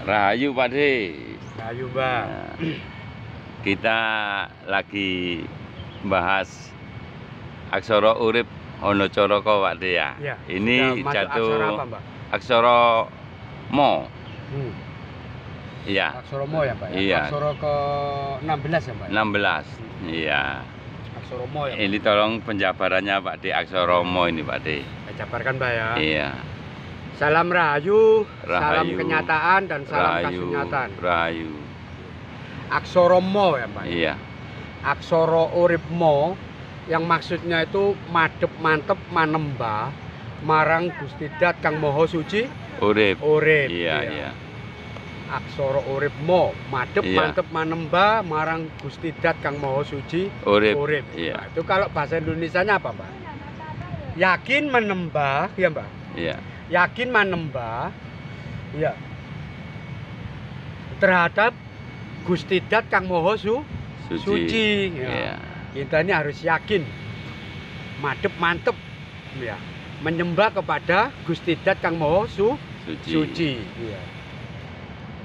Rahayu Pak De. Rahayu Mbak. Nah, kita lagi bahas aksara urip ana caraka Pak De ya. Ya, Ini sudah masuk jatuh aksara apa, Mbak? aksara mo. Iya. Aksara mo ya, Mbak ya. Iya. Aksara ke-16 ya, Mbak. 16. Iya. Aksara mo ya. Ini tolong penjabarannya Pak De, aksara mo ini Pak De. Saya jabarkan, Mbak ya. Iya. Salam rahayu, salam Rahayu. kenyataan dan salam Rahayu. kasunyatan. Rahayu. Aksara mo ya, Mbak. Iya. Aksara urip mo yang maksudnya itu madhep mantep manembah marang Gusti Dat Kang Maha Suci Urip. urip. Iya, iya. Aksara urip mo madhep Iya. mantep manembah marang Gusti Dat Kang Maha Suci Urip. urip. Iya. Nah, itu kalau bahasa Indonesianya apa, Mbak? Yakin menembah, ya, Mbak. Iya. Yakin menembah, ya, terhadap Gusti Dat Kang Maha Suci. Ya. Iya. Kita ini harus yakin, madhep mantep, ya, menyembah kepada Gusti Dat Kang Maha Suci. Ya.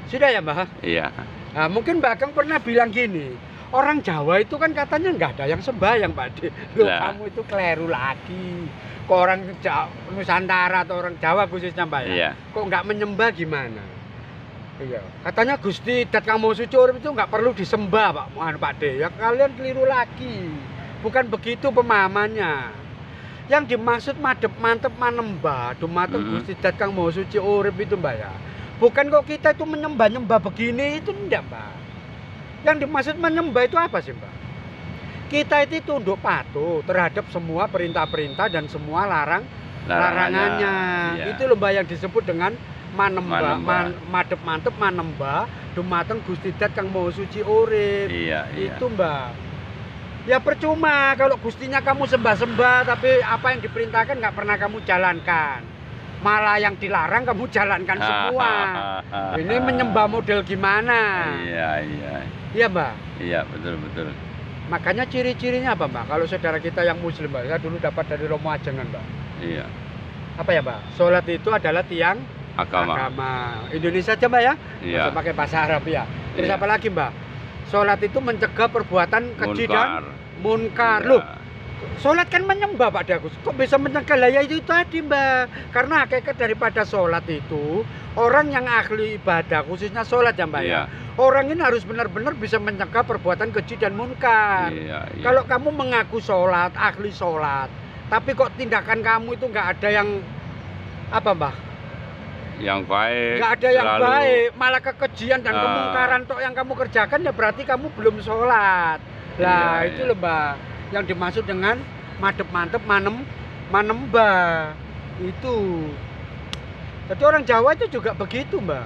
Sudah ya, Mbak? Iya. Nah, mungkin Mbak Kang pernah bilang gini, orang Jawa itu kan katanya nggak ada yang sembahyang, Pak De. Loh, Lah. kamu itu keliru lagi. Kok orang Nusantara atau orang Jawa khususnya, Mbak ya? Iya. Kok nggak menyembah gimana? Iya. Katanya Gusti Dat Kang Maha Suci urip itu nggak perlu disembah, Pak De. Ya kalian keliru lagi. Bukan begitu pemahamannya. Yang dimaksud madhep mantep manembah dumateng Gusti Dat Kang Maha Suci urip itu, Mbak ya. Bukan kok kita itu menyembah-nyembah begini, itu enggak, Mbak. Yang dimaksud menyembah itu apa sih, Mbak? Kita itu tunduk patuh terhadap semua perintah-perintah dan semua larangannya. Iya. Itu loh, Mbak, yang disebut dengan manembah, Manembah. madhep mantep manembah dumateng Gusti Dat Kang Maha Suci urip. Iya, iya. Itu, Mbak. Ya percuma kalau Gustinya kamu sembah-sembah tapi apa yang diperintahkan nggak pernah kamu jalankan. Malah yang dilarang kamu jalankan semua. Ini menyembah model gimana? Iya, iya. Iya, Mbak. Iya, betul, betul. Makanya ciri-cirinya apa, Mbak? Kalau saudara kita yang muslim, Mbak, saya dulu dapat dari Romo Ajengan, Mbak. Iya. Apa ya, Mbak? Sholat itu adalah tiang Agama. Indonesia aja, Mbak ya? Iya. Nggak usah pakai bahasa Arab ya. Terus Iya. apa lagi, Mbak? Sholat itu mencegah perbuatan keji dan munkar. Iya. Loh, sholat kan menyembah, Pak Dagus. Kok bisa mencegah? Lah ya itu tadi, Mbak. Karena hakikat daripada sholat itu orang yang ahli ibadah, khususnya sholat ya, Mbak Iya. ya. Orang ini harus benar-benar bisa mencegah perbuatan keji dan munkar. Iya, iya. Kalau kamu mengaku sholat, ahli sholat, tapi kok tindakan kamu itu nggak ada yang apa, Mbak? Yang baik. Nggak ada yang selalu- baik, malah kekejian dan kemungkaran tok yang kamu kerjakan, ya berarti kamu belum sholat. Lah Iya, itu iya. loh, Mbak, yang dimaksud dengan madhep mantep manembah itu. Jadi orang Jawa itu juga begitu, Mbak.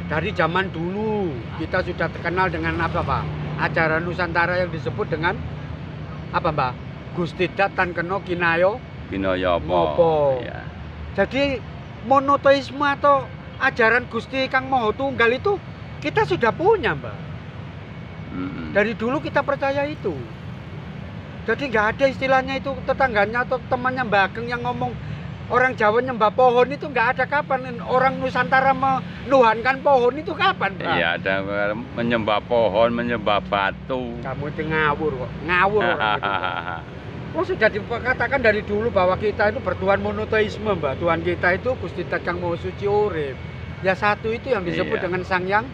Dari zaman dulu kita sudah terkenal dengan apa, Pak? Ajaran Nusantara yang disebut dengan apa, Mbak? Gusti Dat Tan Kena Kinayo. Kinaya apa? Ngopo. Iya. Jadi monoteisme atau ajaran Gusti Kang Maha Tunggal itu kita sudah punya, Mbak. Mm-mm. Dari dulu kita percaya itu. Jadi nggak ada istilahnya itu tetangganya atau temannya Mbak Ageng yang ngomong orang Jawa nyembah pohon itu nggak ada. Kapan orang Nusantara menuhankan pohon itu kapan, Pak? Iya, ada menyembah pohon, menyembah batu. Kamu itu ngawur kok, ngawur orang itu, Pak. Oh, sudah dikatakan dari dulu bahwa kita itu bertuhan monoteisme, Mbak. Tuhan kita itu Gusti Dat Kang Maha Suci urip. Ya satu itu yang disebut Iya. dengan Sang Yang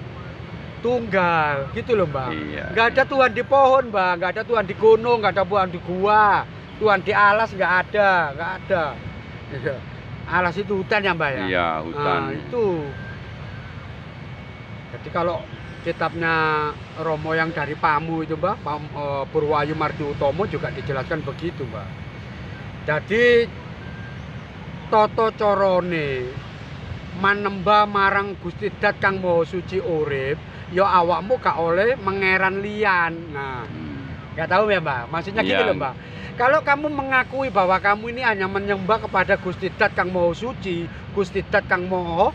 Tunggal, gitu loh, Mbak. Iya. Nggak ada Tuhan di pohon, Mbak. Nggak ada Tuhan di gunung, nggak ada Tuhan di gua. Tuhan di alas nggak ada, nggak ada. Iya. Alas itu hutan ya, Mbak ya? Iya, hutan. Nah, itu. Jadi kalau kitabnya Romo yang dari Pamu itu, Mbak, Purwayu Mardi Utomo juga dijelaskan begitu, Mbak. Jadi toto corone manembah marang Gusti Dat Kang Maha Suci urip, ya awakmu gak oleh mengeran liyan. Nah, nggak tahu ya, Mbak. Maksudnya gitu Iya. loh, Mbak. Kalau kamu mengakui bahwa kamu ini hanya menyembah kepada Gusti Dat Kang Maha Suci, Gusti Dat Kang Maha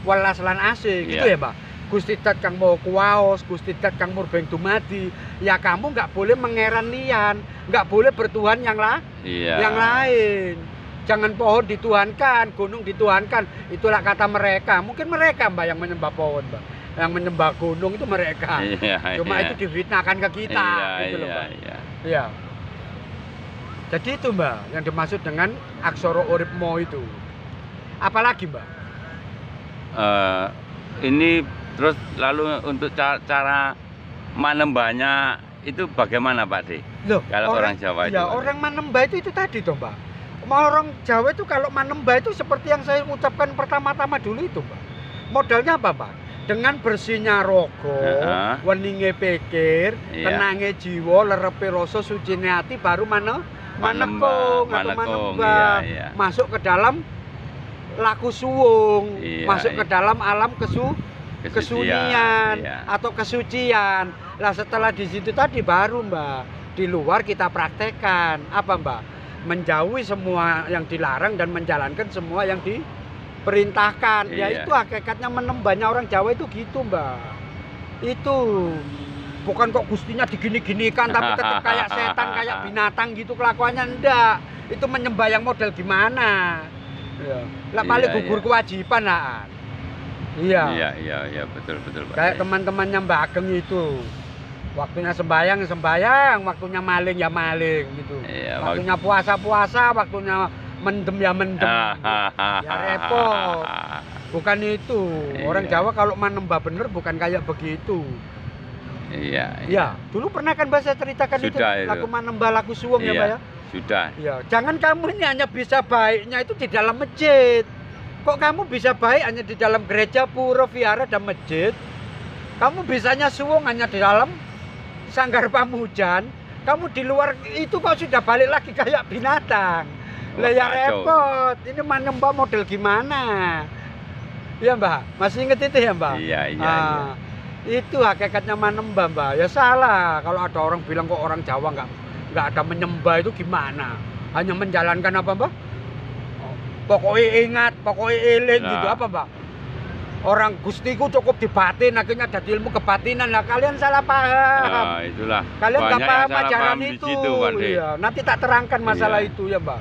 Welas lan Asih, gitu Iya. ya, Mbak. Gusti Dat Kang Maha Kuwaos, Gusti Dat Kang Murbeng Dumadi, ya kamu nggak boleh mengeran liyan, nggak boleh bertuhan yang Iya. yang lain. Jangan pohon dituhankan, gunung dituhankan. Itulah kata mereka. Mungkin mereka Mbak yang menyembah pohon, Mbak. Yang menyembah gunung itu mereka. Iya, Cuma iya. itu difitnahkan ke kita, Iya, gitu loh, iya, Mbak. iya. Iya. Jadi itu Mbak, yang dimaksud dengan aksara urip mo itu. Apalagi Mbak? Ini terus lalu untuk cara manembahnya itu bagaimana Pak De? Loh, Kalau orang Jawa itu, ya, Pak. orang manembah itu tadi toh Mbak. Orang Jawa itu kalau manembah itu seperti yang saya ucapkan pertama-tama dulu itu Mbak. Modalnya apa Mbak? Dengan bersihnya rogo, weninge pikir, Iya. tenange jiwa, lerepe rasa, sucine hati, baru manekung atau manembah. Iya, iya. Masuk ke dalam laku suwung, Iya, masuk ke iya. dalam alam kesunian iya. atau kesucian. Lah setelah di situ tadi baru Mbak, di luar kita praktekkan apa Mbak? Menjauhi semua yang dilarang dan menjalankan semua yang diperintahkan. Ya Iya. itu hakikatnya menembahnya orang Jawa itu gitu Mbak. Itu bukan kok gustinya digini-ginikan tapi tetap kayak setan, kayak binatang gitu kelakuannya, enggak. Itu menyembah yang model gimana? Ya. Lah paling Iya, gugur iya. kewajiban lah. Iya. Iya, betul Pak. Kayak teman-temannya Mbak Ageng itu. Waktunya sembayang ya sembayang, waktunya maling ya maling gitu. Iya, Waktunya puasa, waktunya mendem ya mendem. Ya repot. Bukan itu. Orang Iya. Jawa kalau menembah bener bukan kayak begitu. Iya. Ya, dulu pernah kan Mbak saya ceritakan itu, Sudah itu. laku menembah laku suwung ya Mbak ya. Sudah. Ya, jangan kamu ini hanya bisa baiknya itu di dalam masjid. Kok kamu bisa baik hanya di dalam gereja, pura, vihara, dan masjid? Kamu bisanya suwung hanya di dalam sanggar pamujan. Kamu di luar itu kok sudah balik lagi kayak binatang. Lah ya Kacau. repot. Ini menembak model gimana? Iya Mbak, masih inget itu ya Mbak? Iya. Itu hakikatnya menembak Mbak. Ya salah kalau ada orang bilang kok orang Jawa nggak ada menyembah itu gimana? Hanya menjalankan apa Mbak? Pokoknya ingat, pokoknya eling gitu apa Mbak? Orang gustiku cukup dibatin, akhirnya ada ilmu kebatinan lah. Kalian salah paham. Nah, itulah. Kalian nggak Banyak paham yang salah ajaran paham di itu. situ, Pak De. Iya, nanti tak terangkan masalah Iya. itu ya Mbak.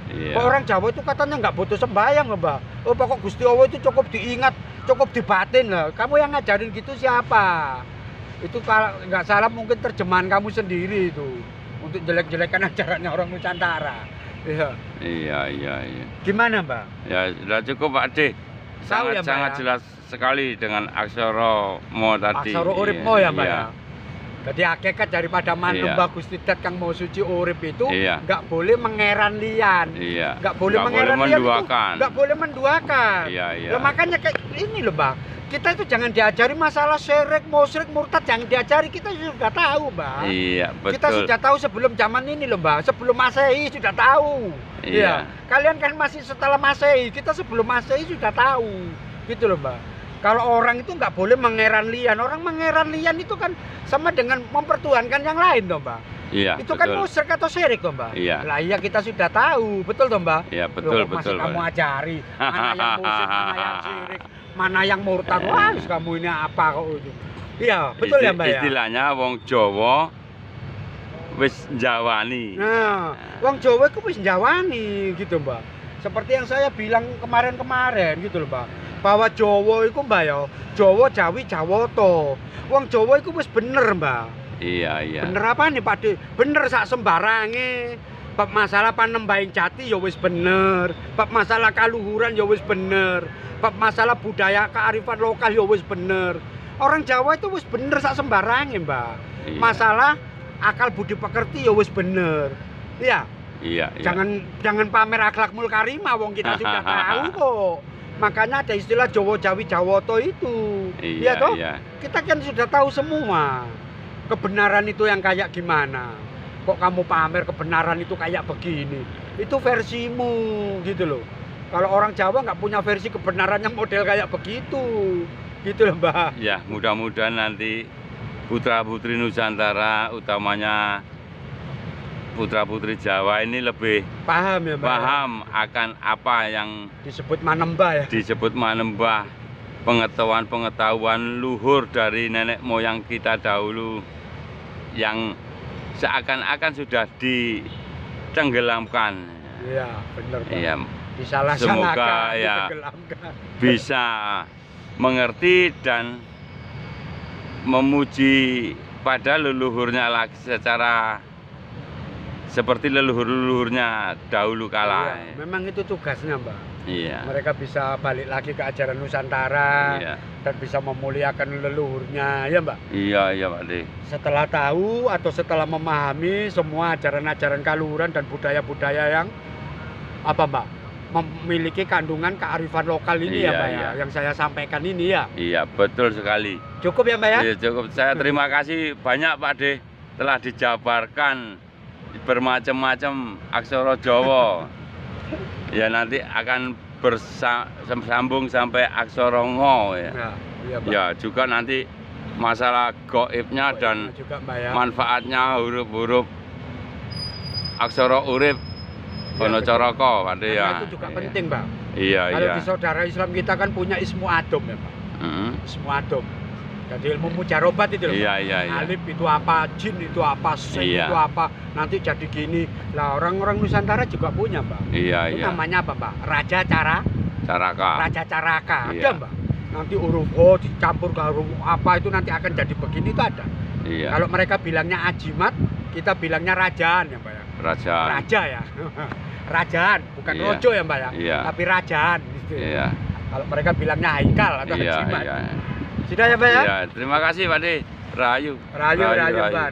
Iya. Kok orang Jawa itu katanya nggak butuh sembahyang loh Mbak. Oh pokok Gusti Allah itu cukup diingat, cukup dibatin lah. Kamu yang ngajarin gitu siapa? Itu kalau nggak salah mungkin terjemahan kamu sendiri itu untuk jelek-jelekan ajarannya orang Nusantara. Iya. Iya. Gimana Mbak? Ya, sudah cukup Pak De. Tahu ya, Mbak, Sangat ya? jelas sekali dengan aksara mo tadi. Aksara urip mo ya Mbak Iya. ya. Jadi hakikat daripada manembah Gusti Dat Kang Maha Suci urip itu Iya. nggak boleh mengeran lian. Iya. Nggak boleh Nggak mengeran boleh lian itu. menduakan. Nggak boleh menduakan. Iya. Lah makanya kayak ini loh Mbak. Kita itu jangan diajari masalah syirik, musyrik, murtad, jangan diajari. Kita sudah tahu Mbak. Iya, betul. Kita sudah tahu sebelum zaman ini loh Mbak. Sebelum Masehi sudah tahu. Iya. Kalian kan masih setelah Masehi. Kita sebelum Masehi sudah tahu. Gitu loh Mbak. Kalau orang itu nggak boleh mengeran lian. Orang mengeran lian itu kan sama dengan mempertuhankan yang lain toh Mbak. Iya. Itu kan betul. musyrik atau syirik toh Mbak. Iya. Lah iya kita sudah tahu. Betul toh Mbak? Iya, Loh, betul, kok masih betul. kamu Pak. ajari mana yang musyrik, mana yang syirik, mana yang murtad. Wah, kamu ini apa kok itu? Iya, betul ya Mbak ya. Istilahnya wong Jawa wis njawani. Nah, wong Jawa itu wis njawani gitu Mbak. Seperti yang saya bilang kemarin-kemarin gitu loh Mbak. Bahwa Jawa itu Mbak ya, Jawa Jawi Jawoto. Wong Jawa itu wis bener Mbak. Iya. Bener apa nih Pak De? Bener sak sembarange. Bab masalah panembahing jati ya wis bener. Bab masalah kaluhuran ya wis bener. Bab masalah budaya kearifan lokal ya wis bener. Orang Jawa itu wis bener sak sembarange Mbak. Iya. Masalah akal budi pekerti ya wis bener. Iya. Iya. Jangan pamer akhlakmul karimah wong kita sudah tahu kok. Makanya ada istilah Jawa Jawi Jawoto itu. Iya, toh? iya. Kita kan sudah tahu semua. Kebenaran itu yang kayak gimana. Kok kamu pamer kebenaran itu kayak begini. Itu versimu gitu loh. Kalau orang Jawa nggak punya versi kebenaran yang model kayak begitu. Gitu loh Mbak. Ya, mudah-mudahan nanti putra-putri Nusantara, utamanya putra-putri Jawa ini lebih Paham ya Mbak? paham akan apa yang Disebut manembah ya. disebut manembah, pengetahuan luhur dari nenek moyang kita dahulu yang seakan-akan sudah ditenggelamkan. Iya, benar Pak. Iya, Disalah-salahkan, semoga ya ditenggelamkan. bisa mengerti dan memuji pada leluhurnya lagi secara seperti leluhur-leluhurnya dahulu kala. Iya, memang itu tugasnya Mbak. Iya. Mereka bisa balik lagi ke ajaran Nusantara Iya. dan bisa memuliakan leluhurnya, ya Mbak. Iya, iya Pak De. Setelah tahu atau setelah memahami semua ajaran-ajaran kaluhuran dan budaya-budaya yang apa Mbak, memiliki kandungan kearifan lokal ini ya Iya, Mbak ya, iya. yang saya sampaikan ini ya. Iya, betul sekali. Cukup ya Mbak ya? Iya, cukup. Saya terima kasih banyak Pak De telah dijabarkan bermacam-macam aksara Jawa. Ya nanti akan bersambung sampai aksara Ngo ya. Nah, iya Mbak. Ya, juga nanti masalah gaibnya dan juga Mbak ya. manfaatnya huruf-huruf aksara urip Iya, ono betul. caraka Pak De Karena ya. itu juga penting Mbak. Iya, Kalau iya. di saudara Islam kita kan punya ismu adom ya Pak. Mm-mm. Ismu adom. Jadi ilmu mujarobat itu loh. Iya, Pak. iya, iya. Alif itu apa, jin itu apa, sin Iya. itu apa, nanti jadi gini. Lah orang-orang Nusantara juga punya Mbak. Iya, Itu iya. namanya apa Mbak? Raja Caraka. Caraka. Ada Iya. Mbak. Nanti huruf O dicampur ke huruf apa itu nanti akan jadi begini itu ada. Iya. Kalau mereka bilangnya ajimat, kita bilangnya rajaan ya Mbak ya. Raja. Raja ya. Rajaan, bukan Iya. rojo ya Mbak ya. Iya. Tapi rajaan gitu. Iya. Kalau mereka bilangnya haikal atau Iya, ajimat. iya. Sudah ya Mbak ya? Iya, terima kasih Pak De. Rahayu. Rayu Mbak, Rayu Mbak.